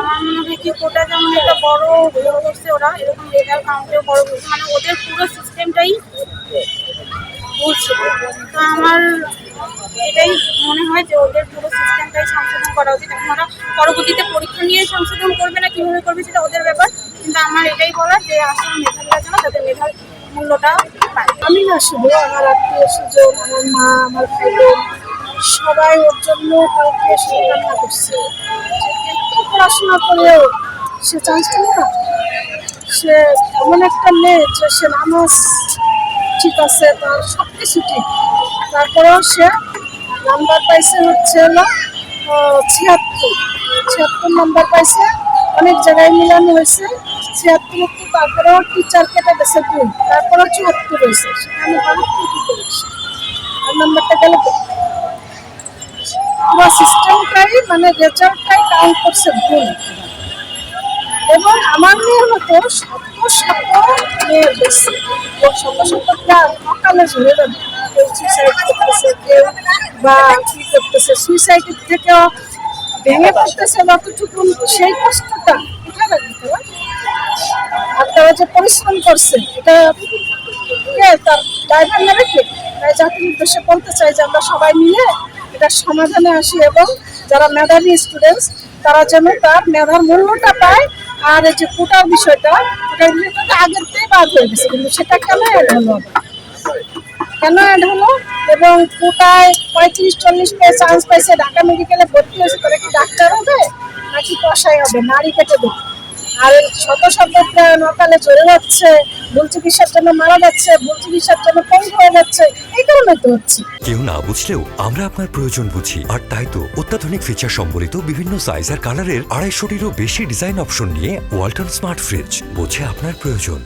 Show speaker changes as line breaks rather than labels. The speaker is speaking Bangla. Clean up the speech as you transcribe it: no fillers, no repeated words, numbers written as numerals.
আমার মনে হয় কি কোটা যেমন একটা বড় ভুল করছে ওরা, এরকম লেটার কাউন্টেও বড় ভুল, মানে ওদের পুরো সিস্টেমটাই ভুল ছিল। তো আমার এটাই মনে হয় যে ওদের পুরো সিস্টেমটাই সংশোধন করা উচিত। এখন ওরা পরবর্তীতে পরীক্ষা নিয়ে সংশোধন করবে না কীভাবে করবে সেটা ওদের ব্যাপার, কিন্তু আমার এটাই বলার যে আসলে মেধাবীরা যেন তাদের মেধার মূল্যটা পায়।
আমি না, শুধু আমার আত্মীয় স্বজন, আমার মা, আমার ভাই বোন সবাই ওর জন্য কাউকে সে কান্না করছে। একটু পড়াশোনা করেও সে চান্স পেল না। সে এমন একটা মেয়ে যে সে নামাজ ঠিক আছে, তার সব কিছু ঠিক, তারপরেও সে নাম্বার পাইছে হচ্ছে হলো 76 নাম্বার পাইছে। অনেক জায়গায় মিলানো হয়েছে 76, তারপরেও টিচার কেটে গেছে 2, তারপরেও 74 হয়েছে। সেখানে 72 কি করেছে, আর নাম্বারটা গেল পুরো সিস্টেমটাই, মানে রেজাল্টটাই কাউন্ট করছে ভুল। এবং আমার মেয়ের মতো শত মেয়ে বেশি, শত সকালে ঝরে যাবে। কেউ সুইসাইড করতেছে, কেউ বা কি করতেছে, সুইসাইডের থেকেও ভেঙে পড়তেছে যতটুকু, সেই কষ্টটা কোথায় রাখতে হয়। আর তারা যে পরিশ্রম করছে এটা তার ড্রাইভার না রেখে, তাই জাতির উদ্দেশ্যে বলতে চাই যে আমরা সবাই মিলে এটার সমাধানে আসি, এবং যারা মেধাবী স্টুডেন্টস তারা যেন তার মেধার মূল্যটা পায়। আর এই যে কোটার বিষয়টা, কোটার বিষয়টা আগের থেকে বাদ হয়ে গেছে, কিন্তু সেটা কেন অ্যাড হলো, এবং কোটায় 35-40 পেয়ে চান্স পাইছে, ঢাকা মেডিকেলে ভর্তি হয়েছে, তারা কি ডাক্তার হবে নাকি কষাই হবে, নারী কেটে দেবে। আর শত নকালে চলে যাচ্ছে, ভুল চিকিৎসার জন্য মারা যাচ্ছে, ভুল চিকিৎসার জন্য পঙ্গু হয়ে যাচ্ছে, এই কারণে তো হচ্ছে।
কেউ না বুঝলেও আমরা আপনার প্রয়োজন বুঝি, আর তাই তো অত্যাধুনিক ফিচার সম্বলিত বিভিন্ন সাইজ আর কালারের 250-টিরও বেশি ডিজাইন অপশন নিয়ে ওয়ালটন স্মার্ট ফ্রিজ বোঝে আপনার প্রয়োজন।